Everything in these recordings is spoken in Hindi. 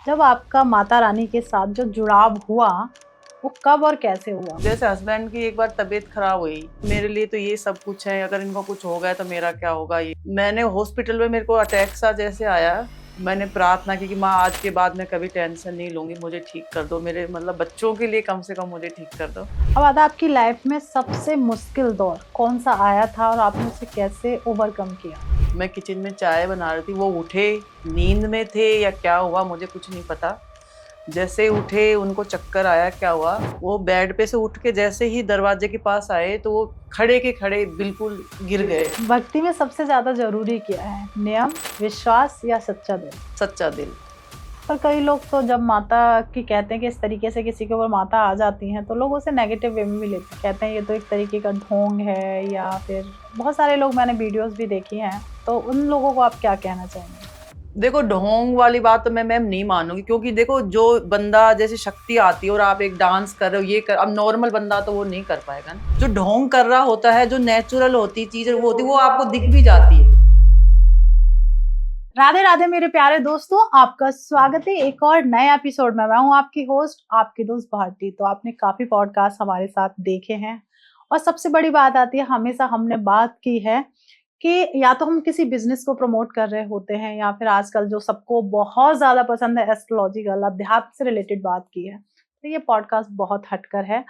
जब आपका माता रानी के साथ जो जुड़ाव हुआ, वो कब और कैसे हुआ? जैसे हस्बैंड की एक बार तबीयत खराब हुई, मेरे लिए तो ये सब कुछ है, अगर इनको कुछ हो गया तो मेरा क्या होगा। ये मैंने हॉस्पिटल में मेरे को अटैक सा जैसे आया, मैंने प्रार्थना की कि माँ आज के बाद मैं कभी टेंशन नहीं लूंगी, मुझे ठीक कर दो, मेरे मतलब बच्चों के लिए कम से कम मुझे ठीक कर दो। अब आता आपकी लाइफ में सबसे मुश्किल दौर कौन सा आया था और आपने उसे कैसे ओवरकम किया? मैं किचन में चाय बना रही थी, वो उठे, नींद में थे या क्या हुआ मुझे कुछ नहीं पता। जैसे उठे उनको चक्कर आया, क्या हुआ, वो बेड पे से उठ के जैसे ही दरवाजे के पास आए तो वो खड़े के खड़े बिल्कुल गिर गए। भक्ति में सबसे ज्यादा जरूरी क्या है, नियम, विश्वास या सच्चा दिल? सच्चा दिल। पर कई लोग तो जब माता की कहते हैं कि इस तरीके से किसी के ऊपर माता आ जाती हैं तो लोग उसे नेगेटिव वे में भी लेते हैं, कहते हैं ये तो एक तरीके का ढोंग है, या फिर बहुत सारे लोग, मैंने वीडियोस भी देखी हैं, तो उन लोगों को आप क्या कहना चाहेंगे? देखो ढोंग वाली बात तो मैं मैम नहीं मानूंगी, क्योंकि देखो जो बंदा जैसे शक्ति आती है और आप एक डांस कर रहे हो, ये कर, अब नॉर्मल बंदा तो वो नहीं कर पाएगा ना। जो ढोंग कर रहा होता है, जो नेचुरल होती चीज वो होती, वो आपको दिख भी जाती है। राधे राधे मेरे प्यारे दोस्तों, आपका स्वागत है एक और नए एपिसोड में। मैं हूं आपकी होस्ट, आपकी दोस्त भारती। तो आपने काफी पॉडकास्ट हमारे साथ देखे हैं, और सबसे बड़ी बात आती है, हमेशा हमने बात की है कि या तो हम किसी बिजनेस को प्रमोट कर रहे होते हैं, या फिर आजकल जो सबको बहुत ज्यादा पसंद है, एस्ट्रोलॉजिकल अध्यात्म से रिलेटेड बात की है। तो ये पॉडकास्ट बहुत हटकर है।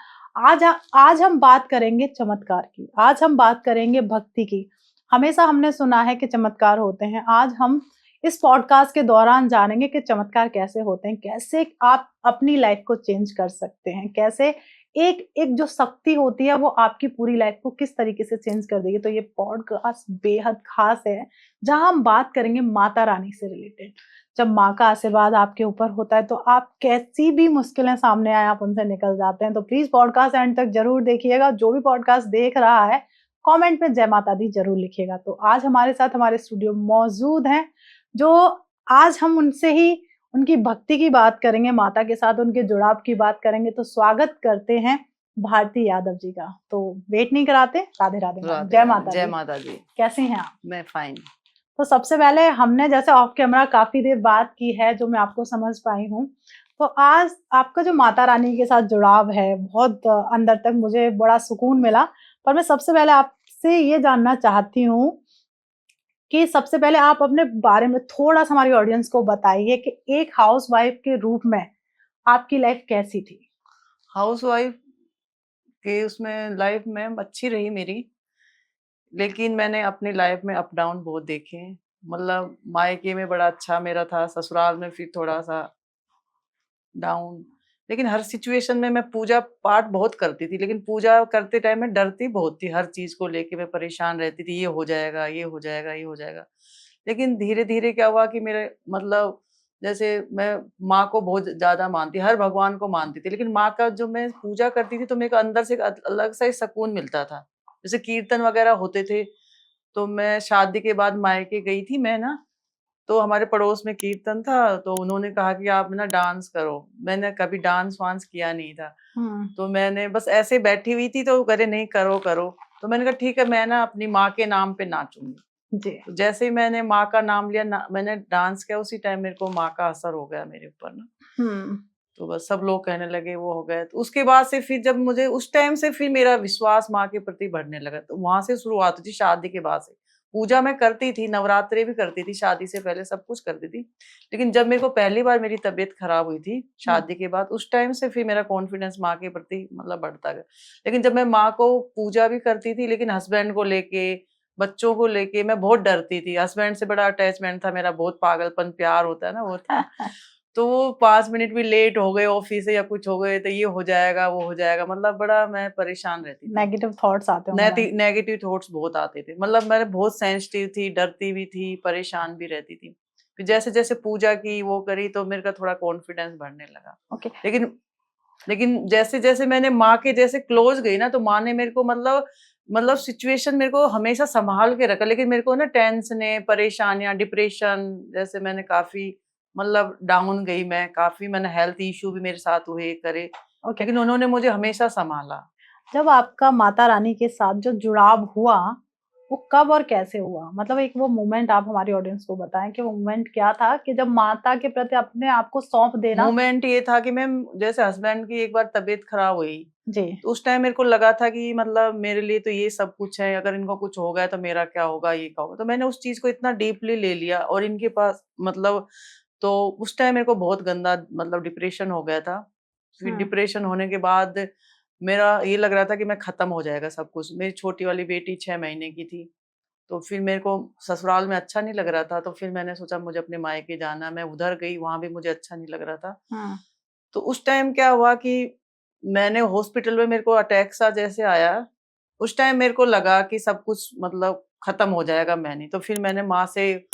आज हम बात करेंगे चमत्कार की, आज हम बात करेंगे भक्ति की। हमेशा हमने सुना है कि चमत्कार होते हैं, आज हम इस पॉडकास्ट के दौरान जानेंगे कि चमत्कार कैसे होते हैं, कैसे आप अपनी लाइफ को चेंज कर सकते हैं, कैसे एक एक जो शक्ति होती है वो आपकी पूरी लाइफ को किस तरीके से चेंज कर देगी। तो ये पॉडकास्ट बेहद खास है, जहां हम बात करेंगे माता रानी से रिलेटेड। जब माँ का आशीर्वाद आपके ऊपर होता है तो आप कैसी भी मुश्किलें सामने आए, आप उनसे निकल जाते हैं। तो प्लीज पॉडकास्ट एंड तक जरूर देखिएगा। जो भी पॉडकास्ट देख रहा है, कमेंट में जय माता दी जरूर लिखिएगा। तो आज हमारे साथ हमारे स्टूडियो मौजूद हैं, जो आज हम उनसे ही उनकी भक्ति की बात करेंगे, माता के साथ उनके जुड़ाव की बात करेंगे। तो स्वागत करते हैं भारती यादव जी का। तो वेट नहीं कराते, राधे राधे मैम, राधे जय राधे, माता जय दी। माता दी। कैसे हैं आप? मैं फाइन। तो सबसे पहले हमने जैसे ऑफ कैमरा काफी देर बात की है, जो मैं आपको समझ पाई हूँ। तो आज आपका जो माता रानी के साथ जुड़ाव है, बहुत अंदर तक मुझे बड़ा सुकून मिला। पर मैं सबसे पहले आपसे ये जानना चाहती हूँ कि सबसे पहले आप अपने बारे में थोड़ा-सा हमारी ऑडियंस को बताइए कि एक हाउसवाइफ के रूप में आपकी लाइफ कैसी थी? हाउस वाइफ के उसमें लाइफ में अच्छी रही मेरी, लेकिन मैंने अपनी लाइफ में अप डाउन बहुत देखे हैं। मतलब मायके में बड़ा अच्छा मेरा था, ससुराल में फिर थोड़ा सा डाउन। लेकिन हर सिचुएशन में मैं पूजा पाठ बहुत करती थी, लेकिन पूजा करते टाइम मैं डरती बहुत थी, हर चीज को लेके मैं परेशान रहती थी, ये हो जाएगा, ये हो जाएगा, ये हो जाएगा। लेकिन धीरे धीरे क्या हुआ कि मेरे मतलब जैसे मैं माँ को बहुत ज्यादा मानती, हर भगवान को मानती थी, लेकिन माँ का जो मैं पूजा करती थी तो मेरे को अंदर से एक अलग सा ही सुकून मिलता था। जैसे कीर्तन वगैरह होते थे, तो मैं शादी के बाद मायके गई थी मैं ना, तो हमारे पड़ोस में कीर्तन था, तो उन्होंने कहा कि आप ना डांस करो। मैंने कभी डांस वांस किया नहीं था, हुँ। तो मैंने बस ऐसे बैठी हुई थी, तो वो कह रहे नहीं करो करो। तो मैंने कहा ठीक है, मैं ना अपनी माँ के नाम पे नाचूंगी। जी। तो जैसे ही मैंने माँ का नाम लिया ना, मैंने डांस किया, उसी टाइम मेरे को माँ का असर हो गया मेरे ऊपर ना। हुँ। तो बस सब लोग कहने लगे वो हो गए। तो उसके बाद से फिर जब मुझे उस टाइम से फिर मेरा विश्वास माँ के प्रति बढ़ने लगा, तो वहां से शुरुआत हुई थी शादी के बाद से। पूजा मैं करती थी, नवरात्रे भी करती थी, शादी से पहले सब कुछ करती थी। लेकिन जब मेरे को पहली बार मेरी तबीयत खराब हुई थी हुँ। शादी के बाद, उस टाइम से फिर मेरा कॉन्फिडेंस माँ के प्रति मतलब बढ़ता गया। लेकिन जब मैं माँ को पूजा भी करती थी, लेकिन हस्बैंड को लेके, बच्चों को लेके मैं बहुत डरती थी। हस्बैंड से बड़ा अटैचमेंट था मेरा, बहुत पागलपन प्यार होता है ना, वो था। तो वो 5 मिनट भी लेट हो गए ऑफिस से या कुछ हो गए तो ये हो जाएगा, वो हो जाएगा, मतलब बड़ा मैं परेशान रहती थी। नेगेटिव थॉट्स आते होंगे मैम। नेगेटिव थॉट्स बहुत आते थे, मतलब मैं बहुत सेंसिटिव थी, डरती भी थी, परेशान भी रहती थी। फिर जैसे-जैसे पूजा की, वो करी, तो मेरे का थोड़ा कॉन्फिडेंस बढ़ने लगा। ओके। लेकिन लेकिन जैसे-जैसे मैंने माँ के जैसे क्लोज़ गई ना, तो माँ ने मेरे को मतलब सिचुएशन मेरे को हमेशा सँभाल के रखा। लेकिन मेरे को ना टेंशनें, परेशानियाँ, डिप्रेशन, जैसे मैंने काफ़ी मतलब डाउन गई मैं, काफ़ी मैंने हेल्थ इश्यू भी मेरे साथ हुए करे, ओके। लेकिन उन्होंने मुझे हमेशा सँभाला। जब आपका माता रानी के साथ जो जुड़ाव हुआ, वो कब और कैसे हुआ? मतलब एक वो मोमेंट आप हमारी ऑडियंस को बताएँ कि वो मोमेंट क्या था कि जब माता के प्रति अपने आप को सौंप देना। मोमेंट ये था कि मैम जैसे हस्बैंड की एक बार तबीयत खराब हुई, जी। तो उस टाइम मेरे को लगा था कि मतलब मेरे लिए तो ये सब कुछ है, अगर इनको कुछ हो गया तो मेरा क्या होगा, ये क्या होगा? तो मैंने उस चीज़ को इतना डीपली ले लिया और इनके पास मतलब तो उस टाइम मेरे को बहुत गंदा मतलब डिप्रेशन हो गया था। फिर हुँ। डिप्रेशन होने के बाद मेरा ये लग रहा था कि मैं खत्म हो जाएगा सब कुछ। मेरी छोटी वाली बेटी 6 महीने की थी, तो फिर मेरे को ससुराल में अच्छा नहीं लग रहा था, तो फिर मैंने सोचा मुझे अपने मायके जाना है। मैं उधर गई, वहाँ भी मुझे अच्छा नहीं लग रहा था। हुँ। तो उस टाइम क्या हुआ कि मैंने हॉस्पिटल में मेरे को अटैक सा जैसे आया, उस टाइम मेरे को लगा कि सब कुछ मतलब खत्म हो जाएगा मैं नहीं। तो फिर मैंने माँ से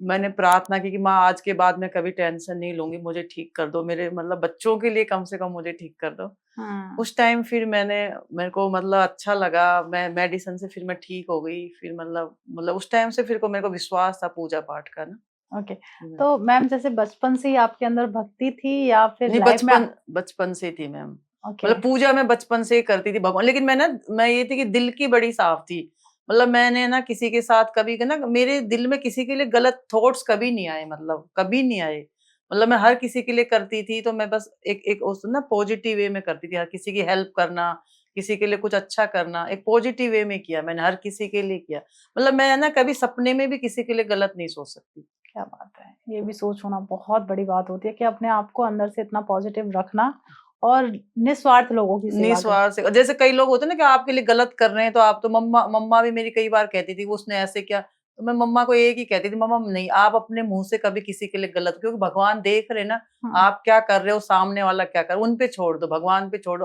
मैंने प्रार्थना की कि माँ आज के बाद मैं कभी टेंशन नहीं लूँगी, मुझे ठीक कर दो, मेरे मतलब बच्चों के लिए कम से कम मुझे ठीक कर दो। हुँ। उस टाइम फिर मेरे को मतलब अच्छा लगा, मैं मेडिसिन से फिर मैं ठीक हो गई, फिर मतलब उस टाइम से फिर को मेरे को विश्वास था पूजा पाठ का ना। ओके। कि मैं तो मैम जैसे बचपन से ही आपके अंदर भक्ति थी या फिर नहीं, लाइफ में? बचपन से थी मैम। ओके। मतलब पूजा मैं बचपन से ही करती थी भगवान, लेकिन मैं ये थी कि दिल की बड़ी साफ थी। मतलब मैंने ना किसी के साथ कभी ना मेरे दिल में किसी के लिए गलत थॉट्स कभी नहीं आए, मतलब कभी नहीं आए। मतलब मैं हर किसी के लिए करती थी, तो मैं बस एक एक उस ना पॉजिटिव वे में करती थी, हर किसी की हेल्प करना, किसी के लिए कुछ अच्छा करना, एक पॉजिटिव वे में किया मैंने, हर किसी के लिए किया। मतलब मैं ना कभी सपने में भी किसी के लिए गलत नहीं सोच सकती। क्या बात है! ये भी सोच होना बहुत बड़ी बात होती है कि अपने आप को अंदर से इतना पॉजिटिव रखना और निस्वार्थ लोगों की सेवा करना। निस्वार्थ से जैसे कई लोग होते हैं ना कि आपके लिए गलत कर रहे हैं, तो आप तो मम्मा मम्मा भी मेरी कई बार कहती थी वो उसने ऐसे किया, तो मैं मम्मा को एक ही कहती थी, मम्मा नहीं, आप अपने मुंह से कभी किसी के लिए गलत, क्योंकि भगवान देख रहे हैं ना हुँ। आप क्या कर रहे हो, सामने वाला क्या कर, उन पे छोड़ दो, भगवान पे छोड़ दो।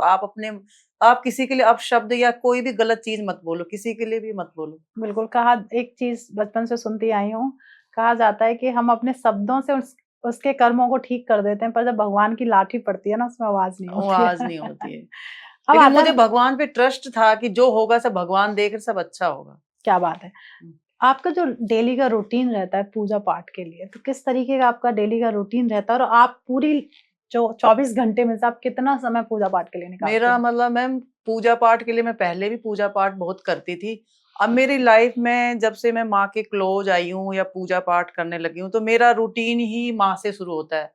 आप किसी के लिए अपशब्द या कोई भी गलत चीज मत बोलो, किसी के लिए भी मत बोलो। बिल्कुल, कहा एक चीज़ बचपन से सुनती आई हूँ, कहा जाता है कि हम अपने शब्दों से उसके कर्मों को ठीक कर देते हैं, पर जब भगवान की लाठी पड़ती है ना, उसमें आवाज़ नहीं वो होती आज है। नहीं होती है। अब लेकिन आता मुझे है। भगवान पे ट्रस्ट था कि जो होगा सब भगवान देख रहे, सब अच्छा होगा। क्या बात है! आपका जो डेली का रूटीन रहता है पूजा-पाठ के लिए, तो किस तरीके का आपका डेली का रूटीन रहता है और आप पूरी जो 24 घंटे में से आप कितना समय पूजा-पाठ के लिए निकालते मेरा हैं? मतलब मैम पूजा पाठ के लिए मैं पहले भी पूजा पाठ बहुत करती थी। अब मेरी लाइफ में जब से मैं माँ के क्लोज आई हूँ या पूजा पाठ करने लगी हूँ, तो मेरा रूटीन ही माँ से शुरू होता है।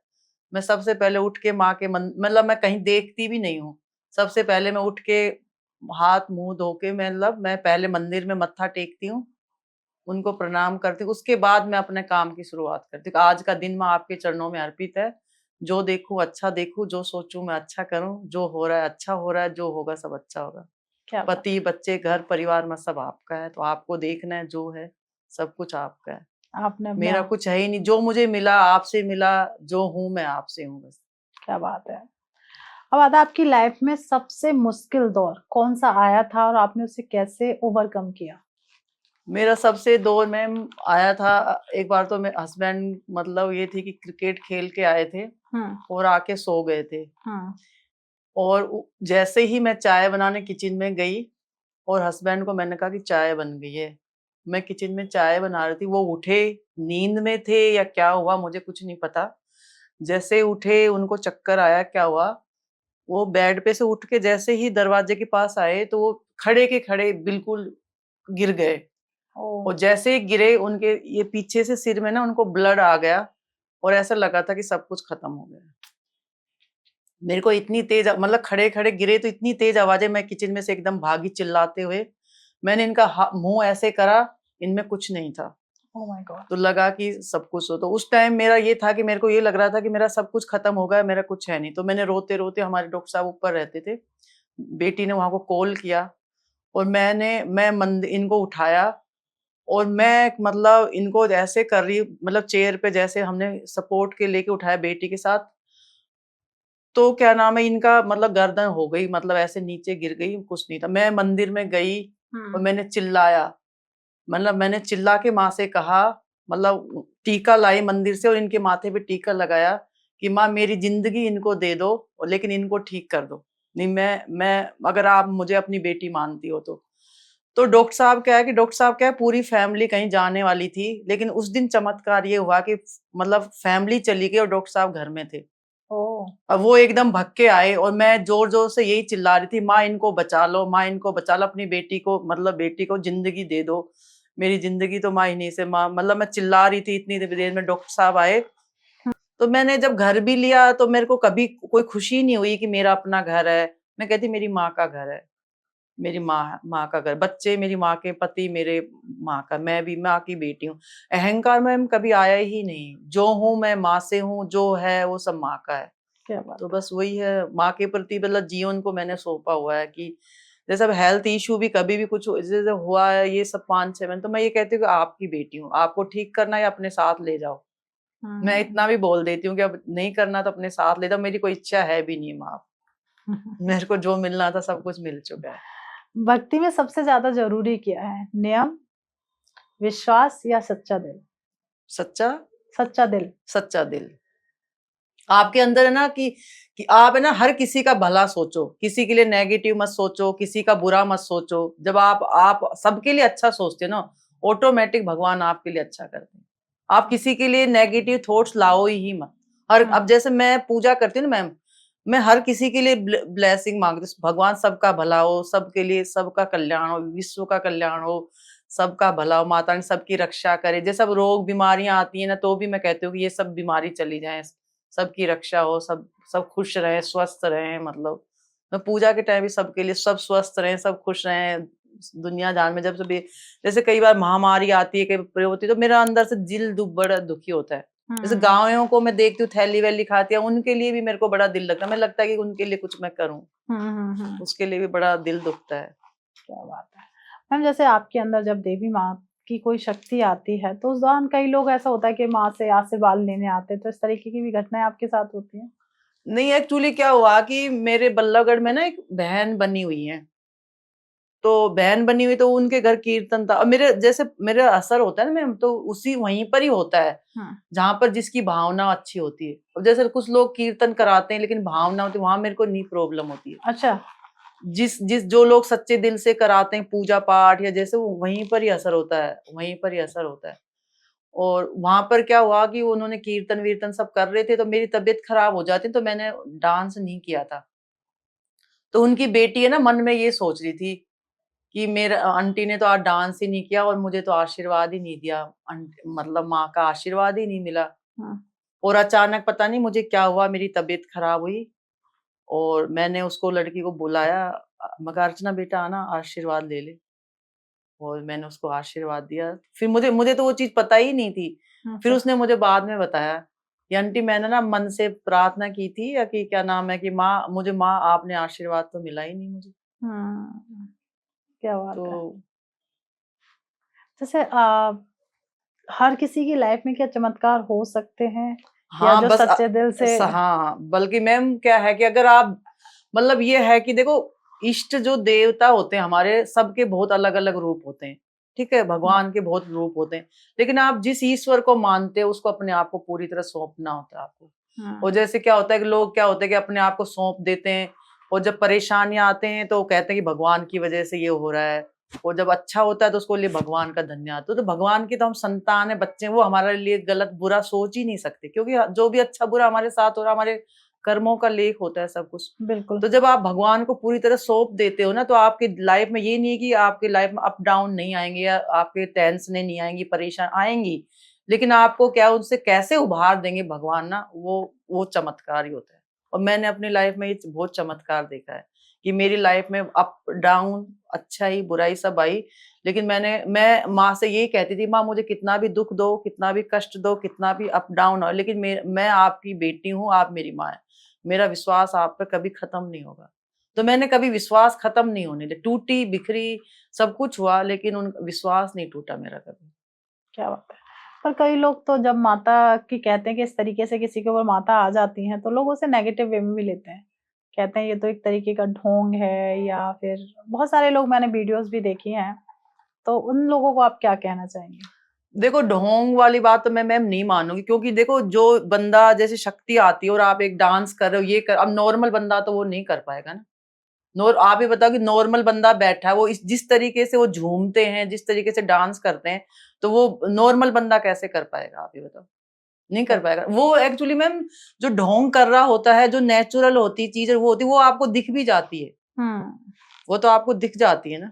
मैं सबसे पहले उठ के माँ के मन मतलब मैं कहीं देखती भी नहीं हूँ। सबसे पहले मैं उठ के हाथ मुँह धो के मतलब मैं पहले मंदिर में मत्था टेकती हूँ, उनको प्रणाम करती हूँ, उसके बाद मैं अपने काम की शुरुआत करती हूँ। आज का दिन मैं आपके चरणों में अर्पित है। जो देखूँ अच्छा देखूँ, जो सोचूँ मैं अच्छा करूँ, जो हो रहा है अच्छा हो रहा है, जो होगा सब अच्छा होगा। क्या बात पति, बच्चे, घर परिवार में सब आपका है, तो आपको देखना है जो है, सब कुछ आपका है। है! आपने अपने मेरा कुछ है ही नहीं, जो मुझे मिला आपसे मिला, जो हूँ मैं आपसे हूँ बस। क्या बात है! अब आता है आपकी लाइफ में सबसे मुश्किल दौर कौन-सा आया था और आपने उसे कैसे ओवरकम किया? मेरा सबसे दौर में आया था एक बार तो मेरे हस्बैंड मतलब ये थी कि क्रिकेट खेल के आए थे हुँ। और आके सो गए थे। हुँ। और जैसे ही मैं चाय बनाने किचन में गई और हस्बैंड को मैंने कहा कि चाय बन गई है। मैं किचन में चाय बना रही थी, वो उठे, नींद में थे या क्या हुआ मुझे कुछ नहीं पता। जैसे उठे उनको चक्कर आया क्या हुआ, वो बेड पे से उठ के जैसे ही दरवाजे के पास आए तो वो खड़े के खड़े बिल्कुल गिर गए। ओह! और जैसे ही गिरे उनके ये पीछे से सिर में ना उनको ब्लड आ गया और ऐसा लगा था कि सब कुछ खत्म हो गया। मेरे को इतनी तेज मतलब खड़े-खड़े गिरे तो इतनी तेज आवाज़ें, मैं किचन में से एकदम भागी चिल्लाते हुए। मैंने इनका मुँह ऐसे करा, इनमें कुछ नहीं था। Oh my God! तो लगा कि सब कुछ हो, तो उस टाइम मेरा ये था कि मेरे को ये लग रहा था कि मेरा सब कुछ खत्म हो गया, मेरा कुछ है नहीं। तो मैंने रोते-रोते, हमारे डॉक्टर साहब ऊपर रहते थे, बेटी ने वहाँ को कॉल किया और मैं इनको उठाया और मैं मतलब इनको ऐसे कर रही मतलब चेयर पे जैसे हमने सपोर्ट के लेके उठाया बेटी के साथ, तो क्या नाम है इनका मतलब गर्दन हो गई, मतलब ऐसे नीचे गिर गई, कुछ नहीं था। मैं मंदिर में गई और हुँ। मैंने चिल्लाया, मतलब मैंने चिल्ला के माँ से कहा, मतलब टीका लाई मंदिर से और इनके माथे पे टीका लगाया कि माँ मेरी ज़िंदगी इनको दे दो और लेकिन इनको ठीक कर दो। नहीं मैं अगर आप मुझे अपनी बेटी मानती हो तो। तो डॉक्टर साहब क्या है पूरी फैमिली कहीं जाने वाली थी, लेकिन उस दिन चमत्कार ये हुआ कि मतलब फैमिली चली गई और डॉक्टर साहब घर में थे। ओह! अब वो एकदम भग के आए और मैं जोर जोर से यही चिल्ला रही थी, माँ इनको बचा लो, माँ इनको बचा लो, अपनी बेटी को मतलब बेटी को जिंदगी दे दो, मेरी जिंदगी तो माँ इन्हीं से, माँ मतलब मैं चिल्ला रही थी। इतनी देर में डॉक्टर साहब आए। तो मैंने जब घर भी लिया तो मेरे को कभी कोई खुशी नहीं हुई कि मेरा अपना घर है। मैं कहती मेरी माँ का घर है, मेरी माँ माँ का घर, बच्चे मेरी माँ के, पति मेरे माँ का, मैं भी माँ की बेटी हूँ। अहंकार में कभी आया ही नहीं। जो हूँ मैं माँ से हूँ, जो है वो सब माँ का है। क्या बात तो है। बस वही है, माँ के प्रति मतलब जीवन को मैंने सौंपा हुआ है कि जैसे अब हेल्थ इशू भी कभी भी कुछ जैसे हुआ है, ये सब 5-6 महीने, तो मैं ये कहती हूँ कि आपकी बेटी हूँ, आपको ठीक करना है या अपने साथ ले जाओ। मैं हुँ। इतना भी बोल देती हूँ कि अब नहीं करना तो अपने साथ ले जाओ, मेरी कोई इच्छा है भी नहीं माँ। मेरे को जो मिलना था सब कुछ मिल चुका है। भक्ति में सबसे ज़्यादा ज़रूरी क्या है? नियम, विश्वास या सच्चा दिल? सच्चा सच्चा दिल। सच्चा दिल। आपके अंदर है ना कि आप है ना हर किसी का भला सोचो, किसी के लिए नेगेटिव मत सोचो, किसी का बुरा मत सोचो। जब आप सबके लिए अच्छा सोचते हो ना, ऑटोमेटिक भगवान आपके लिए अच्छा करते हैं। आप किसी के लिए नेगेटिव थॉट्स लाओ ही मत। हर हुँ, अब जैसे मैं पूजा करती हूँ ना मैम, मैं हर किसी के लिए ब्लेसिंग मांगती हूँ, भगवान सबका भला हो, सबके लिए सबका कल्याण हो, विश्व का कल्याण हो, सबका भला हो, माता ने सबकी रक्षा करे। जैसे अब रोग बीमारियां आती है ना, तो भी मैं कहती हूँ कि ये सब बीमारी चली जाए, सबकी रक्षा हो, सब सब खुश रहें, स्वस्थ रहें। मतलब मैं पूजा के टाइम भी सबके लिए सब स्वस्थ रहें, सब खुश रहें। दुनिया जान में जब भी जैसे कई बार महामारी आती है, कई बार होती है, तो मेरा अंदर से दिल बड़ा दुखी होता है। जैसे हुँ, गायों को मैं देखती हूँ थैली-वैली खाती है, उनके लिए भी मेरे को बड़ा दिल लगता है। मुझे लगता है कि उनके लिए कुछ मैं करूँ, हुँ, हुँ, हुँ। उसके लिए भी बड़ा दिल दुखता है। क्या बात है। मैम जैसे आपके अंदर जब देवी माँ की कोई शक्ति आती है, तो उस दौरान कई लोग ऐसा होता है कि माँ से आशीर्वाद लेने आते हैं, तो इस तरीके की भी घटनाएँ आपके साथ होती हैं? नहीं, एक्चुअली क्या हुआ कि मेरे बल्लभगढ़ में ना एक बहन बनी हुई है। तो बहन बनी हुई तो उनके घर कीर्तन था और मेरे जैसे मेरा असर होता है ना मैम, तो उसी वहीं पर ही होता है हुँ, जहां पर जिसकी भावना अच्छी होती है। अब जैसे कुछ लोग कीर्तन कराते हैं लेकिन भावना होती है, वहां मेरे को नहीं प्रॉब्लम होती है। अच्छा। जिस जिस जो लोग सच्चे दिल से कराते हैं पूजा पाठ या जैसे, वो वहीं पर ही असर होता है, वहीं पर ही असर होता है। और वहां पर क्या हुआ कि उन्होंने कीर्तन वीर्तन सब कर रहे थे, तो मेरी तबीयत खराब हो जाती, तो मैंने डांस नहीं किया था। तो उनकी बेटी है ना, मन में ये सोच रही थी कि मेरा आंटी ने तो आज डांस ही नहीं किया और मुझे तो आशीर्वाद ही नहीं दिया, मतलब माँ का आशीर्वाद ही नहीं मिला। हुँ, और अचानक पता नहीं मुझे क्या हुआ, मेरी तबीयत खराब हुई और मैंने उसको, लड़की को बुलाया, मैं कहा अर्चना बेटा आना, आशीर्वाद ले ले। और मैंने उसको आशीर्वाद दिया। फिर मुझे मुझे तो वो चीज पता ही नहीं थी। फिर अच्छा। उसने मुझे बाद में बताया कि आंटी मैंने ना मन से प्रार्थना की थी, या कि क्या नाम है कि माँ मुझे, माँ आपने आशीर्वाद तो मिला ही नहीं मुझे। हुँ, क्या तो बात है। जैसे हर किसी की लाइफ में क्या चमत्कार हो सकते हैं? या हाँ, जो बस सच्चे दिल से हाँ, बल्कि मैम क्या है कि अगर आप, मतलब ये है कि देखो, इष्ट जो देवता होते हैं हमारे, सबके बहुत अलग-अलग रूप होते हैं, ठीक है? हुँ, भगवान के बहुत रूप होते हैं, लेकिन आप जिस ईश्वर को मानते हो उसको अपने आप को पूरी तरह सौंपना होता है आपको। और हुँ, जैसे क्या होता है कि लोग क्या होता है कि अपने आप को सौंप देते हैं और जब परेशानियाँ आते हैं तो कहते हैं कि भगवान की वजह से ये हो रहा है, और जब अच्छा होता है तो उसको लिए भगवान का धन्यवाद। तो भगवान की तो हम संतान है, बच्चे हैं, वो हमारे लिए गलत बुरा सोच ही नहीं सकते, क्योंकि जो भी अच्छा बुरा हमारे साथ हो रहा है, हमारे कर्मों का लेख होता है सब कुछ। बिल्कुल। तो जब आप भगवान को पूरी तरह सौंप देते हो ना, तो आपकी लाइफ में ये नहीं है कि आपकी लाइफ में अप डाउन नहीं आएंगे या आपके टेंशनें नहीं आएंगी, परेशान आएंगी, लेकिन आपको क्या उनसे कैसे उभार देंगे भगवान ना, वो चमत्कार ही होता है। और मैंने अपनी लाइफ में ये बहुत चमत्कार देखा है कि मेरी लाइफ में अप डाउन, अच्छाई बुराई सब आई, लेकिन मैं माँ से यही कहती थी, माँ मुझे कितना भी दुख दो, कितना भी कष्ट दो, कितना भी अप डाउन हो, लेकिन मैं आपकी बेटी हूँ, आप मेरी माँ है, मेरा विश्वास आप पे कभी खत्म नहीं होगा। तो मैंने कभी विश्वास खत्म नहीं होने दिया, टूटी बिखरी सब कुछ हुआ, लेकिन उन विश्वास नहीं टूटा मेरा कभी। क्या बात है। पर कई लोग तो जब माता की कहते हैं कि इस तरीके से किसी के ऊपर माता आ जाती हैं, तो लोग उसे नेगेटिव वे में भी लेते हैं। कहते हैं ये तो एक तरीके का ढोंग है या फिर बहुत सारे लोग मैंने वीडियोज़ भी देखी हैं, तो उन लोगों को आप क्या कहना चाहेंगे? देखो, ढोंग वाली बात तो मैं मैम नहीं मानूँगी, क्योंकि देखो जो बंदा, जैसे शक्ति आती है और आप एक डांस कर रहे हो, ये कर, अब नॉर्मल बंदा तो वो नहीं कर पाएगा ना। आप ही बताओ कि नॉर्मल बंदा बैठा है, वो इस जिस तरीके से वो झूमते हैं, जिस तरीके से डांस करते हैं, तो वो नॉर्मल बंदा कैसे कर पाएगा, आप ही बताओ? नहीं कर पाएगा। वो एक्चुअली मैम जो ढोंग कर रहा होता है, जो नेचुरल होती चीज वो होती है, वो आपको दिख भी जाती है, वो तो आपको दिख जाती है ना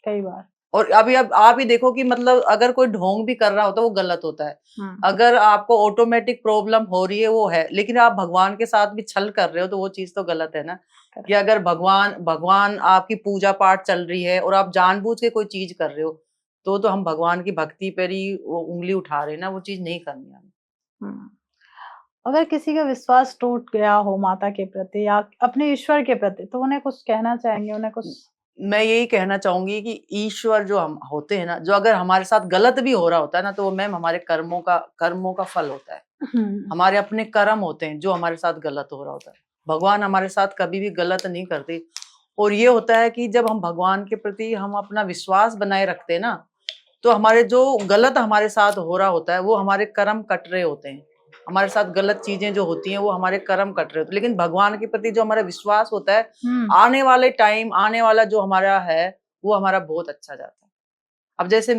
कई बार। और अभी अब आप ही देखो कि मतलब अगर कोई ढोंग भी कर रहा होता है वो गलत होता है। अगर आपको ऑटोमेटिक प्रॉब्लम हो रही है वो है, लेकिन आप भगवान के साथ भी छल कर रहे हो तो वो चीज तो गलत है ना। कि अगर भगवान भगवान आपकी पूजा पाठ चल रही है और आप जानबूझ के कोई चीज कर रहे हो तो हम भगवान की भक्ति पर ही वो उंगली उठा रहे हैं ना, वो चीज नहीं करनी हमें। अगर किसी का विश्वास टूट गया हो माता के प्रति या अपने ईश्वर के प्रति, तो उन्हें कुछ कहना चाहेंगे, उन्हें कुछ? मैं यही कहना चाहूंगी कि ईश्वर जो हम होते हैं ना, जो अगर हमारे साथ गलत भी हो रहा होता है ना, तो वो मैम हमारे कर्मों का फल होता है। हमारे अपने कर्म होते हैं जो हमारे साथ गलत हो रहा होता है। भगवान हमारे साथ कभी भी गलत नहीं करते। और ये होता है कि जब हम भगवान के प्रति हम अपना विश्वास बनाए रखते हैं ना, तो हमारे जो गलत हमारे साथ हो रहा होता है वो हमारे कर्म कट रहे होते हैं। हमारे साथ गलत चीजें जो होती हैं वो हमारे कर्म कट रहे होते हैं। लेकिन भगवान के प्रति जो हमारा विश्वास होता है, आने वाले टाइम आने वाला जो हमारा है वो हमारा बहुत अच्छा जाता है। अब जैसे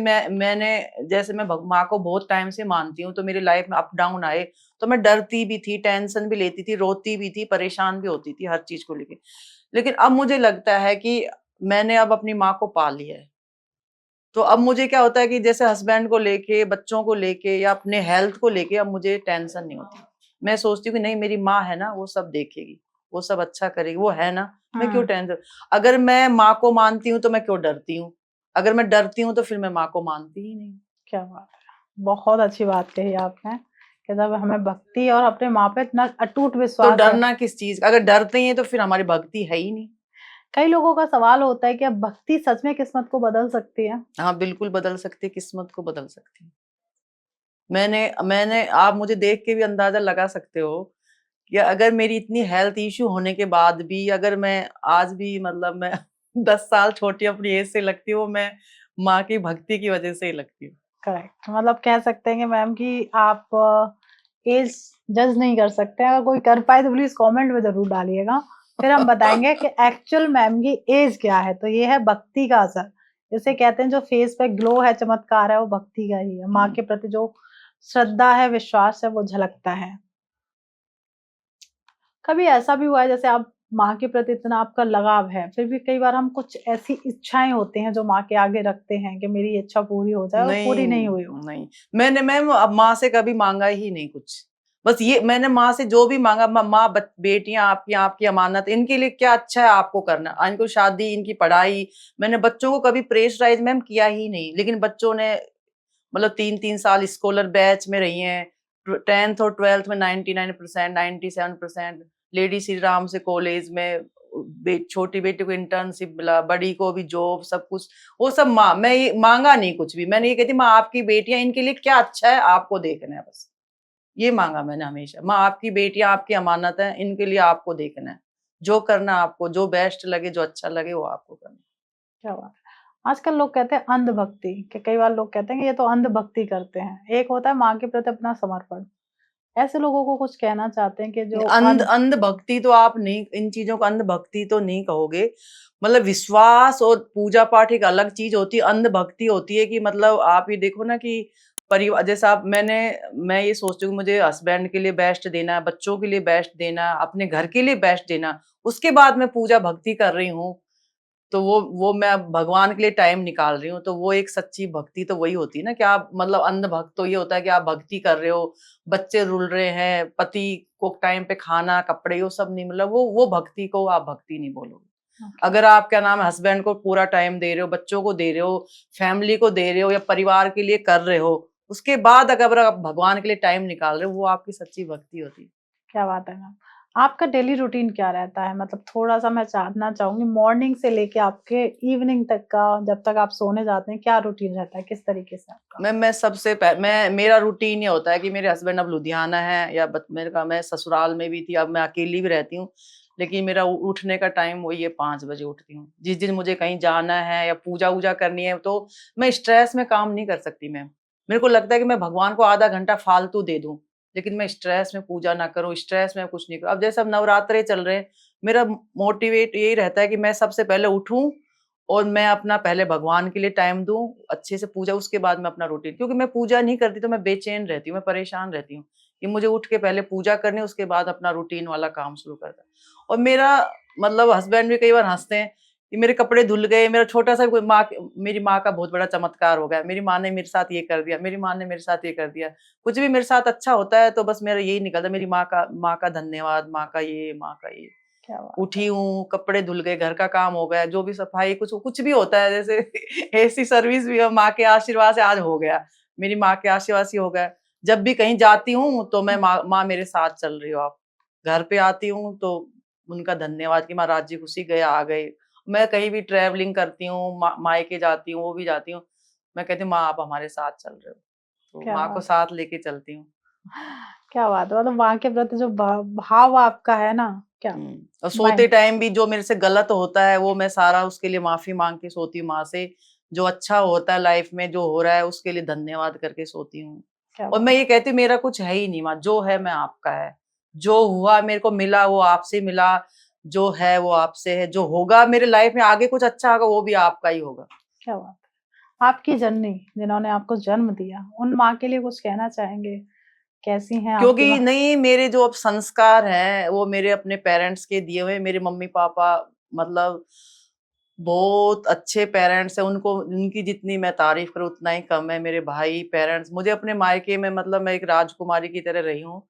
मैं माँ को बहुत टाइम से मानती हूँ, तो मेरी लाइफ में अप डाउन आए तो मैं डरती भी थी, टेंशन भी लेती थी, रोती भी थी, परेशान भी होती थी हर चीज को लेके। लेकिन अब मुझे लगता है कि मैंने अब अपनी माँ को पा लिया है, तो अब मुझे क्या होता है कि जैसे हस्बैंड को लेके, बच्चों को लेके या अपने हेल्थ को लेके अब मुझे टेंशन नहीं होती। मैं सोचती हूँ कि नहीं, मेरी माँ है ना, वो सब देखेगी, वो सब अच्छा करेगी, वो है ना, मैं क्यों टेंशन। अगर मैं माँ को मानती हूँ तो मैं क्यों डरती हूँ, अगर मैं डरती हूँ तो फिर मैं माँ को मानती ही नहीं। क्या बात है, बहुत अच्छी बात कही आपने कि जब हमें भक्ति और अपने माँ पे इतना अटूट तो विश्वास है। डरना किस चीज, अगर डरते हैं तो फिर हमारी भक्ति है ही नहीं। कई लोगों का सवाल होता है कि अब भक्ति सच में किस्मत को बदल सकती है? हाँ बिल्कुल बदल सकती है, किस्मत को बदल सकती है। मैंने आप मुझे देख के भी अंदाजा लगा सकते हो कि अगर मेरी इतनी हेल्थ इश्यू होने के बाद भी अगर मैं आज भी मतलब मैं 10 साल छोटी अपनी एज से लगती हूँ, मैं माँ की भक्ति की वजह से ही लगती हूँ। करेक्ट, मतलब कह सकते हैं कि मैम कि आप एज जज नहीं कर सकते हैं। अगर कोई कर पाए तो प्लीज कमेंट में जरूर डालिएगा, फिर हम बताएंगे कि एक्चुअल मैम की एज क्या है। तो ये है भक्ति का असर। जैसे कहते हैं जो फेस पे ग्लो है, चमत्कार है, वो भक्ति का ही है। माँ के प्रति जो श्रद्धा है, विश्वास है, वो झलकता है। कभी ऐसा भी हुआ है जैसे आप माँ के प्रति इतना आपका लगाव है, फिर भी कई बार हम कुछ ऐसी इच्छाएं होती हैं जो माँ के आगे रखते हैं कि मेरी इच्छा पूरी हो जाए, और पूरी नहीं हुई हो? नहीं, मैंने मैम अब माँ से कभी मांगा ही नहीं कुछ। बस ये मैंने माँ से जो भी मांगा, माँ बेटियां आपकी आपकी अमानत, इनके लिए क्या अच्छा है आपको करना, इनको शादी, इनकी पढ़ाई। मैंने बच्चों को कभी प्रेशराइज मैम किया ही नहीं, लेकिन बच्चों ने मतलब 3-3 साल स्कॉलर बैच में रही हैं, 10th और 12th में 99%, 97%। लेडी श्री राम से कॉलेज में, छोटी बेटी को इंटर्नशिप मिला, बड़ी को भी जॉब, सब कुछ वो सब माँ। मैं ये मांगा नहीं कुछ भी, मैंने ये कहती माँ आपकी बेटियां, इनके लिए क्या अच्छा है आपको देखना है, बस ये मांगा मैंने हमेशा। माँ आपकी बेटियां आपकी अमानत है, इनके लिए आपको देखना है, जो करना आपको, जो बेस्ट लगे, जो अच्छा लगे वो आपको करना। क्या बात है। आजकल लोग कहते हैं अंधभक्ति, कि कई बार लोग कहते हैं कि ये तो अंधभक्ति करते हैं। एक होता है माँ के प्रति अपना समर्पण। ऐसे लोगों को कुछ कहना चाहते हैं कि जो अंध भक्ति तो आप नहीं, इन चीजों को अंध भक्ति तो नहीं कहोगे। मतलब विश्वास और पूजा पाठ एक अलग चीज होती है, अंध भक्ति होती है कि मतलब आप ये देखो ना कि परिवार जैसा आप, मैं ये सोचती हूँ मुझे हस्बैंड के लिए बेस्ट देना है, बच्चों के लिए बेस्ट देना, अपने घर के लिए बेस्ट देना, उसके बाद मैं पूजा भक्ति कर रही हूँ, तो वो मैं अब भगवान के लिए टाइम निकाल रही हूँ, तो वो एक सच्ची भक्ति तो वही होती है ना कि आप मतलब अंध भक्त तो ये होता है कि आप भक्ति कर रहे हो, बच्चे रुल रहे हैं, पति को टाइम पे खाना, कपड़े, वो सब नहीं, मतलब वो भक्ति को आप भक्ति नहीं बोलोगे। अगर आप क्या नाम है हस्बैंड को पूरा टाइम दे रहे हो, बच्चों को दे रहे हो, फैमिली को दे रहे हो या परिवार के लिए कर रहे हो, उसके बाद अगर आप भगवान के लिए टाइम निकाल रहे हो, वो आपकी सच्ची भक्ति होती है। क्या बात है मैम। आपका डेली रूटीन क्या रहता है? मतलब थोड़ा-सा मैं जानना चाहूँगी, मॉर्निंग से लेके आपके इवनिंग तक का, जब तक आप सोने जाते हैं, क्या रूटीन रहता है? किस तरीके से आपका? मेरा रूटीन ये होता है कि मेरे हस्बैंड अब लुधियाना है, या मैं ससुराल में भी थी, अब मैं अकेली भी रहती हूँ, लेकिन मेरा उठने का टाइम वही है, 5 बजे उठती हूँ। जिस दिन मुझे कहीं जाना है या पूजा वूजा करनी है, तो मैं स्ट्रेस में काम नहीं कर सकती मैम। मेरे को लगता है कि मैं भगवान को आधा घंटा फालतू दे दूं, लेकिन मैं स्ट्रेस में पूजा ना करूं, स्ट्रेस में कुछ नहीं करूं। अब जैसे अब नवरात्रे चल रहे हैं, मेरा मोटिवेट यही रहता है कि मैं सबसे पहले उठूं और मैं अपना पहले भगवान के लिए टाइम दूं, अच्छे से पूजा, उसके बाद मैं अपना रूटीन, क्योंकि मैं पूजा नहीं करती तो मैं बेचैन रहती हूँ, मैं परेशान रहती हूँ कि मुझे उठ के पहले पूजा करनी, उसके बाद अपना रूटीन वाला काम शुरू करता है। और मेरा मतलब हस्बैंड भी कई बार हंसते हैं कि मेरे कपड़े धुल गए, मेरा छोटा सा कोई मेरी माँ का बहुत बड़ा चमत्कार हो गया, मेरी माँ ने मेरे साथ ये कर दिया, मेरी माँ ने मेरे साथ ये कर दिया। कुछ भी मेरे साथ अच्छा होता है तो बस मेरा यही निकलता है, मेरी माँ का धन्यवाद, माँ का ये, माँ का ये। क्या बात उठी हूँ, कपड़े धुल गए, घर का काम हो गया, जो भी सफाई कुछ कुछ भी होता है, जैसे ऐसी सर्विस भी हो, माँ के आशीर्वाद से आज हो गया, मेरी माँ के आशीर्वाद से हो गया। जब भी कहीं जाती हूँ तो मैं माँ मेरे साथ चल रही हो आप। घर पे आती हूँ तो उनका धन्यवाद कि माँ राजी खुशी गए आ गए। मैं कहीं भी ट्रैवलिंग करती हूँ, मायके जाती हूँ, वो भी जाती हूँ, मैं कहती हूँ माँ आप हमारे साथ चल रहे हो, तो क्या माँ को बात साथ लेके चलती हूँ। क्या बात है, मतलब माँ के प्रति जो भाव आपका है ना, क्या और माय सोते टाइम भी जो मेरे से गलत होता है वो मैं सारा उसके लिए माफी मांग के सोती हूँ माँ से। जो अच्छा होता है लाइफ में, जो हो रहा है उसके लिए धन्यवाद करके सोती हूँ। क्या और बात मैं ये कहती हूँ मेरा कुछ है ही नहीं माँ, जो है मैं आपका है। जो हुआ मेरे को मिला वो आपसे मिला, जो है वो आपसे है, जो होगा मेरे लाइफ में आगे कुछ अच्छा होगा वो भी आपका ही होगा। क्या बात है। आपकी जननी जिन्होंने आपको जन्म दिया, उन माँ के लिए कुछ कहना चाहेंगे? कैसी हैं आपकी क्योंकि माँ? नहीं, मेरे जो अब संस्कार हैं वो मेरे अपने पेरेंट्स के दिए हुए। मेरे मम्मी पापा मतलब बहुत अच्छे पेरेंट्स हैं, उनको उनकी जितनी मैं तारीफ करूँ उतना ही कम है। मेरे भाई पेरेंट्स, मुझे अपने मायके में मतलब मैं एक राजकुमारी की तरह रही हूँ।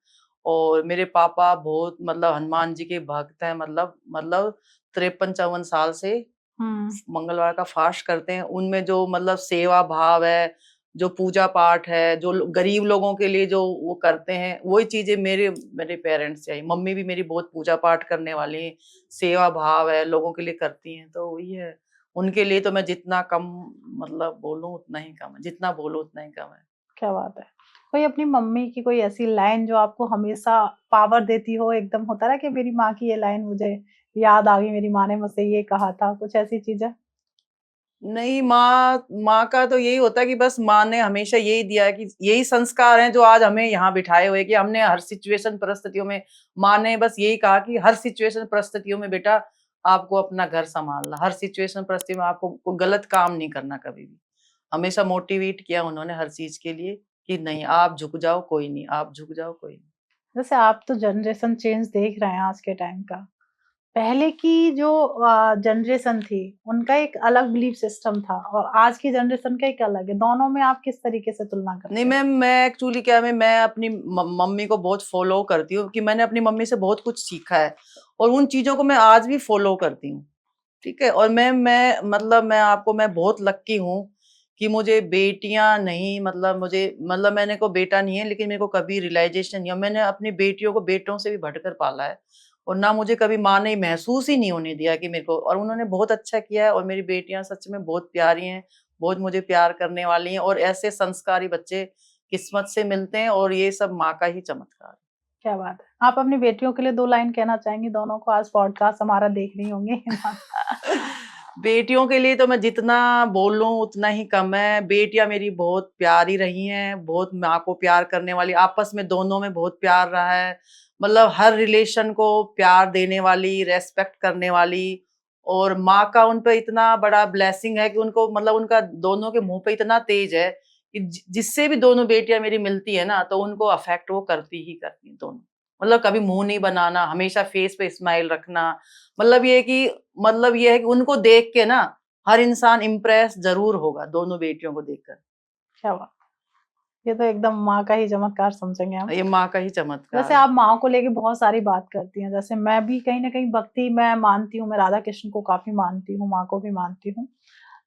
और मेरे पापा बहुत मतलब हनुमान जी के भक्त हैं, मतलब 53-54 साल से हुँ, मंगलवार का फास्ट करते हैं। उनमें जो मतलब सेवा भाव है, जो पूजा पाठ है, जो गरीब लोगों के लिए जो वो करते हैं, वही चीजें मेरे मेरे पेरेंट्स से आई। मम्मी भी मेरी बहुत पूजा पाठ करने वाली हैं, सेवा भाव है, लोगों के लिए करती हैं, तो वही है। उनके लिए तो मैं जितना कम मतलब बोलूं उतना ही कम है, जितना बोलूं उतना ही कम है। क्या बात है। कोई अपनी मम्मी की कोई ऐसी लाइन जो आपको हमेशा पावर देती हो, एकदम होता है ना कि मेरी माँ की ये लाइन मुझे याद आ गई, मेरी माँ ने मुझसे ये कहा था, कुछ ऐसी चीज़ें? नहीं, माँ माँ का तो यही होता है कि बस माँ ने हमेशा यही दिया है कि यही संस्कार हैं जो आज हमें यहाँ बिठाए हुए, कि हमने हर सिचुएशन परिस्थितियों में, माँ ने बस यही कहा कि हर सिचुएशन परिस्थितियों में बेटा आपको अपना घर संभालना, हर सिचुएशन परिस्थिति में आपको कोई गलत काम नहीं करना कभी भी। हमेशा मोटिवेट किया उन्होंने हर चीज के लिए कि नहीं आप झुक जाओ कोई नहीं, आप झुक जाओ कोई नहीं। जैसे आप तो जनरेशन चेंज देख रहे हैं आज के टाइम का। पहले की जो जनरेशन थी, उनका एक अलग बिलीफ सिस्टम था और आज की जनरेशन का एक अलग है। दोनों में आप किस तरीके से तुलना नहीं, करते हैं? मैं एक्चुअली क्या है, मैं अपनी मम्मी को बहुत फॉलो करती हूँ, कि मैंने अपनी मम्मी से बहुत कुछ सीखा है और उन चीजों को मैं आज भी फॉलो करती हूँ। ठीक है। और मैं मतलब मैं बहुत लक्की हूँ कि मुझे बेटियां नहीं, मतलब मुझे मतलब मैंने को बेटा नहीं है, लेकिन मेरे को कभी रियलाइजेशन नहीं है। मैंने अपनी बेटियों को बेटों से भी बढ़कर पाला है और ना मुझे कभी माँ ने महसूस ही नहीं होने दिया कि मेरे को, और उन्होंने बहुत अच्छा किया है। और मेरी बेटियां सच में बहुत प्यारी हैं, बहुत मुझे प्यार करने वाली हैं, और ऐसे संस्कारी बच्चे किस्मत से मिलते हैं, और ये सब माँ का ही चमत्कार है। क्या बात है। आप अपनी बेटियों के लिए 2 लाइन कहना चाहेंगी दोनों को? आज पॉडकास्ट हमारा देख रही होंगी। बेटियों के लिए तो मैं जितना बोलूं उतना ही कम है। बेटियां मेरी बहुत प्यारी रही हैं, बहुत माँ को प्यार करने वाली, आपस में दोनों में बहुत प्यार रहा है। मतलब हर रिलेशन को प्यार देने वाली, रेस्पेक्ट करने वाली। और माँ का उन पे इतना बड़ा ब्लेसिंग है कि उनको मतलब उनका दोनों के मुंह पे इतना तेज है कि जिससे भी दोनों बेटियां मेरी मिलती है ना, तो उनको अफेक्ट वो करती ही करती हैं दोनों। मतलब कभी मुंह नहीं बनाना, हमेशा फेस पे स्माइल रखना। मतलब ये है कि मतलब ये है कि उनको देख के ना हर इंसान इम्प्रेस जरूर होगा दोनों बेटियों को देखकर। क्या बात है। ये तो एकदम माँ का ही चमत्कार समझेंगे हम। ये माँ का ही वैसे चमत्कार है। आप माँ को लेके बहुत सारी बात करती हैं, जैसे मैं भी कहीं न कहीं भक्ति मैं मानती हूँ, मैं राधा कृष्ण को काफ़ी मानती हूँ, माँ को भी मानती हूँ।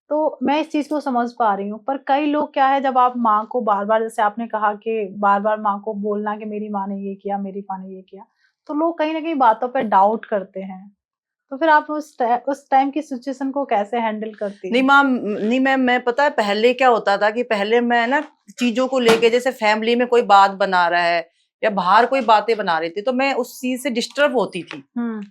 तो मैं इस चीज़ को समझ पा रही हूँ, पर कई लोग क्या है जब आप माँ को बार-बार जैसे आपने कहा कि बार-बार माँ को बोलना कि मेरी माँ ने ये किया, मेरी माँ ने ये किया, तो लोग कहीं न कहीं बातों पे डाउट करते हैं। तो फिर आप उस टाइम की सिचुएशन को कैसे हैंडल करती नहीं हैं? मैम, नहीं मैम, मैं पता है पहले क्या होता था कि पहले मैं ना चीजों को लेके, जैसे फैमिली में कोई बात बना रहा है या बाहर कोई बातें बना रही थी, तो मैं उस चीज से डिस्टर्ब होती थी। हुँ,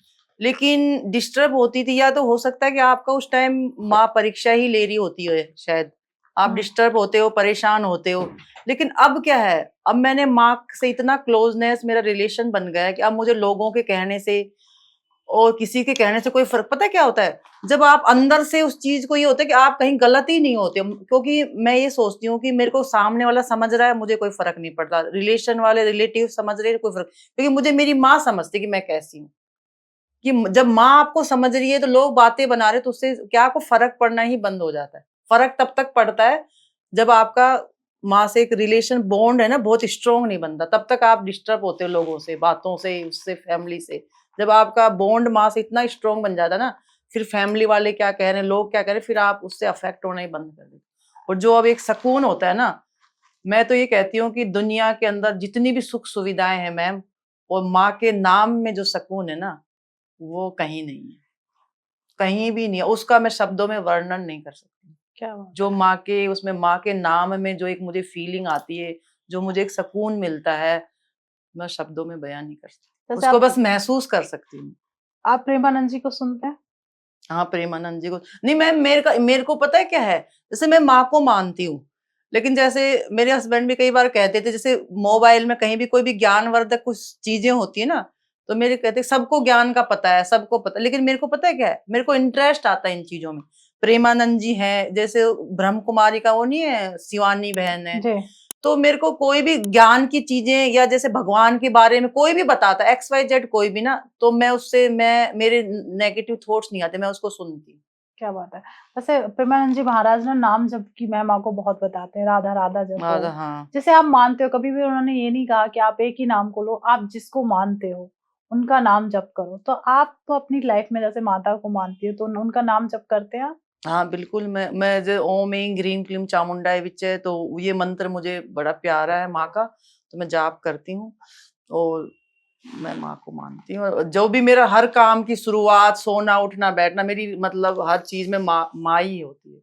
लेकिन डिस्टर्ब होती थी, या तो हो सकता है कि आपका उस टाइम माँ परीक्षा ही ले रही होती है शायद, आप हुँ, डिस्टर्ब होते हो, परेशान होते हो। लेकिन अब क्या है, अब मैंने माँ से इतना क्लोजनेस, मेरा रिलेशन बन गया है कि अब मुझे लोगों के कहने से और किसी के कहने से कोई फर्क, पता है क्या होता है, जब आप अंदर से उस चीज को, ये होता है कि आप कहीं गलत ही नहीं होते, क्योंकि मैं ये सोचती हूँ कि मेरे को सामने वाला समझ रहा है, मुझे कोई फर्क नहीं पड़ता, रिलेशन वाले रिलेटिव समझ रहे हैं, कोई फर्क, क्योंकि मुझे मेरी माँ समझती कि मैं कैसी हूँ, कि जब माँ आपको समझ रही है तो लोग बातें बना रहे, तो उससे क्या, आपको फर्क पड़ना ही बंद हो जाता है। फर्क तब तक पड़ता है जब आपका माँ से एक रिलेशन बॉन्ड है ना, बहुत स्ट्रोंग नहीं बनता, तब तक आप डिस्टर्ब होते हो लोगों से, बातों से, उससे, फैमिली से। जब आपका बॉन्ड माँ से इतना स्ट्रोंग बन जाता है ना, फिर फैमिली वाले क्या कह रहे हैं, लोग क्या कह रहे हैं, फिर आप उससे अफेक्ट होना ही बंद कर देते। और जो अब एक सुकून होता है ना, मैं तो ये कहती हूँ कि दुनिया के अंदर जितनी भी सुख सुविधाएं हैं मैम, और माँ के नाम में जो सुकून है ना, वो कहीं नहीं है, कहीं भी नहीं है, उसका मैं शब्दों में वर्णन नहीं कर सकती। क्या बात जो है। माँ के, उसमें माँ के नाम में जो एक मुझे फीलिंग आती है, जो मुझे एक सुकून मिलता है, मैं शब्दों में बयान नहीं कर सकती, जैसे उसको बस महसूस कर सकती हूँ। आप प्रेमानंद जी को सुनते हैं? हाँ, प्रेमानंद जी को नहीं मैम, मेरे को पता है क्या है, जैसे मैं माँ को मानती हूँ, लेकिन जैसे मेरे हस्बैंड भी कई बार कहते थे, जैसे मोबाइल में कहीं भी कोई भी ज्ञानवर्धक कुछ चीजें होती है ना, तो मेरे कहते सबको ज्ञान का पता है, सबको पता, लेकिन मेरे को पता है क्या है, मेरे को इंटरेस्ट आता है इन चीजों में। प्रेमानंद जी हैं, जैसे ब्रह्म कुमारी का वो नहीं है, शिवानी बहन है, जी। तो मेरे को कोई भी ज्ञान की चीजें या जैसे भगवान के बारे में कोई भी बताता, XYZ कोई भी ना, तो मैं उससे, मैं, मेरे नेगेटिव थॉट्स नहीं आते, मैं उसको सुनती हूँ। क्या बात है। वैसे प्रेमानंद जी महाराज ना नाम जप की महिमा को बहुत बताते हैं, राधा राधा जपो। हाँ, जैसे आप मानते हो, कभी भी उन्होंने ये नहीं कहा कि आप एक ही नाम को लो, आप जिसको मानते हो उनका नाम जप करो। तो आप तो अपनी लाइफ में जैसे माता को मानती हो, तो उनका नाम जप करते हैं आप? हाँ, बिल्कुल, मैं जो ओम ऐं ह्रीं क्लीं चामुंडाय विच्चे, तो ये मंत्र मुझे बड़ा प्यारा है माँ का, तो मैं जाप करती हूँ, और मैं माँ को मानती हूँ, और जो भी मेरा हर काम की शुरुआत, सोना, उठना, बैठना, मेरी मतलब हर चीज़ में माँ ही होती है।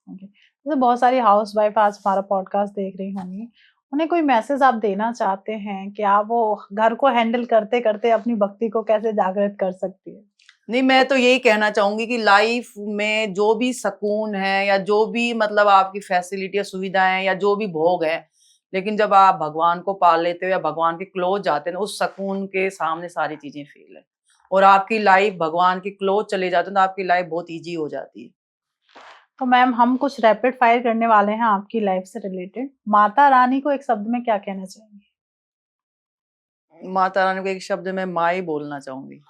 ओके। जैसे बहुत सारी हाउसवाइफ आज हमारा पॉडकास्ट देख रही होंगी, उन्हें कोई मैसेज आप देना चाहते हैं कि आप वो घर को हैंडल करते-करते अपनी भक्ति को कैसे जागृत कर सकती है? नहीं, मैं तो यही कहना चाहूँगी कि लाइफ में जो भी सुकून है, या जो भी मतलब आपकी फैसिलिटी या सुविधाएँ या जो भी भोग है, लेकिन जब आप भगवान को पा लेते हो या भगवान के क्लोज जाते हैं ना, उस सुकून के सामने सारी चीज़ें फेल है। और आपकी लाइफ भगवान के क्लोज चले जाते हो, तो आपकी लाइफ बहुत ईज़ी हो जाती है। तो मैम हम कुछ रैपिड फायर करने वाले हैं आपकी लाइफ से रिलेटेड। माता रानी को एक शब्द में क्या कहना चाहेंगे? माता रानी को एक शब्द में माँ ही बोलना चाहूँगी।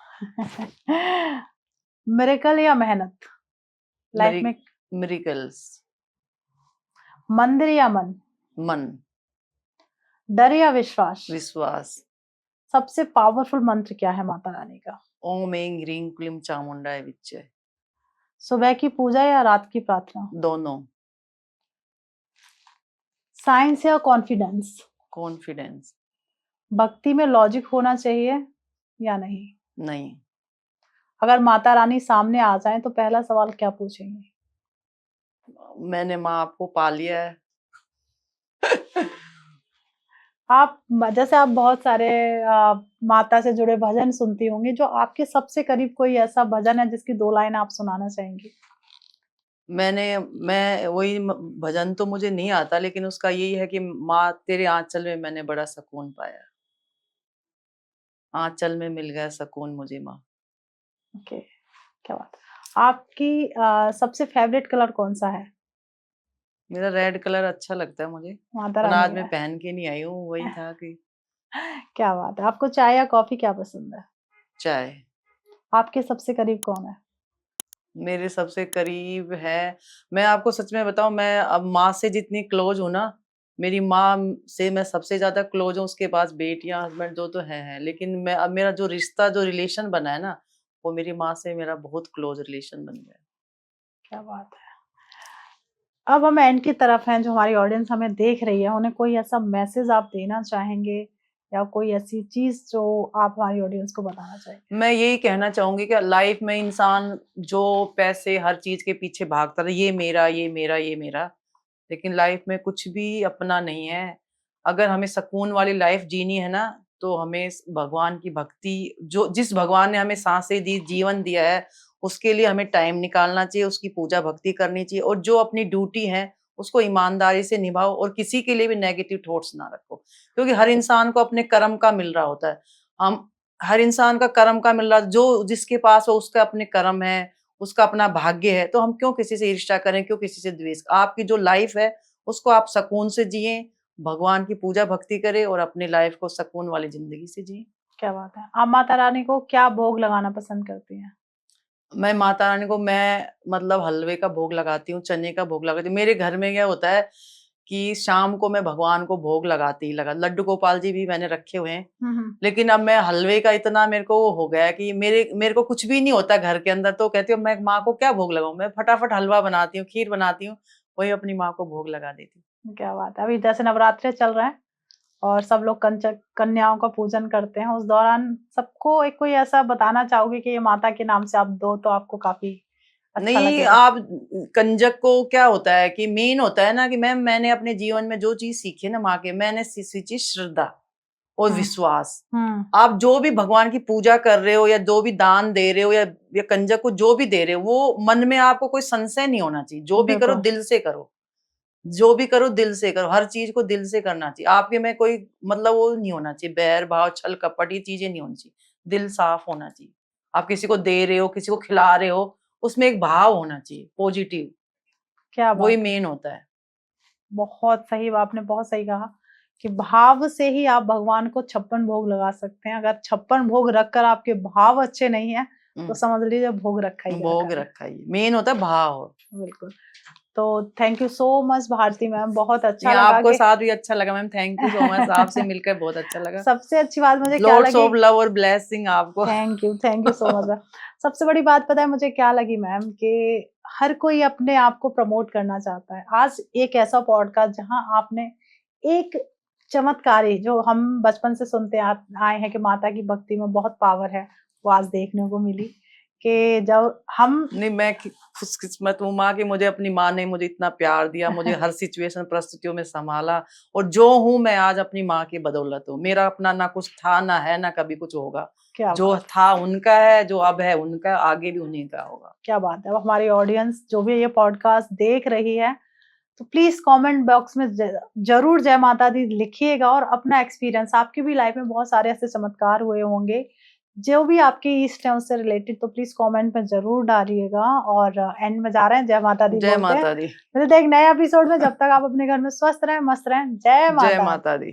मिरेकल या मेहनत लाइफ मिरी में? मिरेकल्स। मंदिर या मन? मन, डर या विश्वास? विश्वास। सबसे पावरफुल मंत्र क्या है माता रानी का? ओम ऐं ह्रीं क्लीं चामुंडाय विच्चे। सुबह की पूजा या रात की प्रार्थना? दोनों। साइंस या कॉन्फिडेंस? कॉन्फिडेंस। भक्ति में लॉजिक होना चाहिए या नहीं? नहीं। अगर माता रानी सामने आ जाएं तो पहला सवाल क्या पूछेंगे? मैंने माँ आपको पा लिया है। जैसे आप बहुत सारे माता से जुड़े भजन सुनती होंगी, जो आपके सबसे करीब कोई ऐसा भजन है जिसकी 2 लाइन आप सुनाना चाहेंगी? मैं वही भजन तो मुझे नहीं आता, लेकिन उसका यही है कि माँ तेरे आंचल में मैंने बड़ा सुकून पाया, आंचल में मिल गया सुकून मुझे माँ। ओके, क्या बात है। आपकी सबसे फेवरेट कलर कौन-सा है? मेरा रेड कलर अच्छा लगता है मुझे, माता वरना रानी आज मैं का। पहन के नहीं आई हूँ, वही था कि क्या बात है। आपको चाय या कॉफ़ी क्या पसंद है? चाय। आपके सबसे करीब कौन है? मेरे सबसे करीब है, मैं आपको सच में बताऊँ, मैं अब माँ से जितनी क्लोज हूँ ना, मेरी माँ से मैं सबसे ज़्यादा क्लोज हूँ, उसके पास बेटियाँ, हस्बैंड 2 तो हैं, लेकिन मैं अब मेरा जो रिश्ता, जो रिलेशन बना है ना, वो मेरी माँ से मेरा बहुत क्लोज रिलेशन बन गया है। क्या बात है। अब हम एंड की तरफ हैं, जो हमारी ऑडियंस हमें देख रही है, उन्हें कोई ऐसा मैसेज आप देना चाहेंगे या कोई ऐसी चीज़ जो आप हमारी ऑडियंस को बताना चाहेंगे? मैं यही कहना चाहूँगी कि लाइफ में इंसान जो पैसे, हर चीज़ के पीछे भागता था, ये मेरा, ये मेरा, ये मेरा, लेकिन लाइफ में कुछ भी अपना नहीं है। अगर हमें सुकून वाली लाइफ जीनी है ना, तो हमें भगवान की भक्ति, जो जिस भगवान ने हमें सांसें दी, जीवन दिया है, उसके लिए हमें टाइम निकालना चाहिए, उसकी पूजा भक्ति करनी चाहिए, और जो अपनी ड्यूटी है उसको ईमानदारी से निभाओ, और किसी के लिए भी नेगेटिव थॉट्स ना रखो, क्योंकि हर इंसान को अपने कर्म का मिल रहा होता है। हम हर इंसान का कर्म का मिल रहा, जो जिसके पास हो उसका अपने कर्म है, उसका अपना भाग्य है, तो हम क्यों किसी से ईर्ष्या करें, क्यों किसी से द्वेष। आपकी जो लाइफ है उसको आप सुकून से जिए, भगवान की पूजा भक्ति करें और अपनी लाइफ को सुकून वाली जिंदगी से जिए। क्या बात है। आप माता रानी को क्या भोग लगाना पसंद करती हैं? मैं माता रानी को मैं मतलब हलवे का भोग लगाती हूँ, चने का भोग लगाती हूँ। मेरे घर में क्या होता है कि शाम को मैं भगवान को भोग लगाती ही लगा, लड्डू गोपाल जी भी मैंने रखे हुए हैं। लेकिन अब मैं हलवे का इतना मेरे को वो हो गया है कि मेरे को कुछ भी नहीं होता घर के अंदर, तो कहती हूँ मैं माँ को क्या भोग लगाऊं, मैं फटाफट हलवा बनाती हूँ, खीर बनाती हूँ, वही अपनी माँ को भोग लगा देती हूँ। क्या बात है। अभी जैसे नवरात्रे चल रहे हैं और सब लोग कंचक कन्याओं का पूजन करते हैं, उस दौरान सबको एक कोई ऐसा बताना चाहोगे कि ये माता के नाम से आप दो तो आपको काफी अच्छा नहीं, लगेगा? आप कंजक को क्या होता है कि मेन होता है ना कि मैंने अपने जीवन में जो चीज सीखी है ना माँ के, मैंने सींची श्रद्धा और हम्म। विश्वास। हम्म। आप जो भी भगवान की पूजा कर रहे हो या जो भी दान दे रहे हो या कंजक को जो भी दे रहे हो, वो मन में आपको कोई संशय नहीं होना चाहिए। जो भी करो बिल्कुल। दिल से करो, जो भी करो दिल से करो, हर चीज को दिल से करना चाहिए। आपके में कोई मतलब वो नहीं होना चाहिए, बैर भाव छल कपट ये चीजें नहीं होनी चाहिए। दिल साफ होना चाहिए। आप किसी को दे रहे हो, किसी को खिला रहे हो, उसमें एक भाव होना चाहिए पॉजिटिव, क्या वही बात है। मेन होता है। बहुत सही, आपने बहुत सही कहा कि भाव से ही आप भगवान को 56 भोग लगा सकते हैं। अगर 56 भोग रखकर आपके भाव अच्छे नहीं है तो हम्म, समझ लीजिए भोग रखा ही भोग बेकार है। रखा ही मेन होता है भाव। बिल्कुल। तो thank you so much Bharti ma'am, बहुत नहीं, अच्छा लगा आपको कि साथ भी अच्छा लगा ma'am, thank you so much, आपसे मिलकर बहुत अच्छा लगा। सबसे अच्छी बात मुझे क्या लॉट्स लगी। ऑफ लव और ब्लेसिंग आपको। Thank you so much ma'am. सबसे बड़ी बात पता है मुझे क्या लगी मैम, कि हर कोई अपने आप को प्रमोट करना चाहता है। आज एक ऐसा पॉडकास्ट जहां आपने एक चमत्कारी, जो हम बचपन से सुनते आए हैं कि माता की भक्ति में बहुत पावर है, वो आज देखने को मिली कि जब हम नहीं, मैं खुशकिस्मत हूँ माँ की, मुझे अपनी माँ ने मुझे इतना प्यार दिया, मुझे हर सिचुएशन परिस्थितियों में संभाला, और जो हूँ मैं आज अपनी माँ की बदौलत हूँ। मेरा अपना ना कुछ था, ना है, ना कभी कुछ होगा। क्या जो बात था उनका है, जो अब है उनका, आगे भी उन्हीं का होगा। क्या बात है। अब हमारी ऑडियंस जो भी ये पॉडकास्ट देख रही है, तो प्लीज कमेंट बॉक्स में जरूर जय माता दी लिखिएगा और अपना एक्सपीरियंस, आपकी भी लाइफ में बहुत सारे ऐसे चमत्कार हुए होंगे जो भी आपके ईस्ट है उससे रिलेटेड, तो प्लीज कमेंट में जरूर डालिएगा। और एंड में जा रहे हैं, जय माता दी जय बोलते हैं। माता दी। मिलते हैं एक नए एपिसोड में, जब तक आप अपने घर में स्वस्थ रहें, मस्त रहें। जय जय माता दी। माता दी।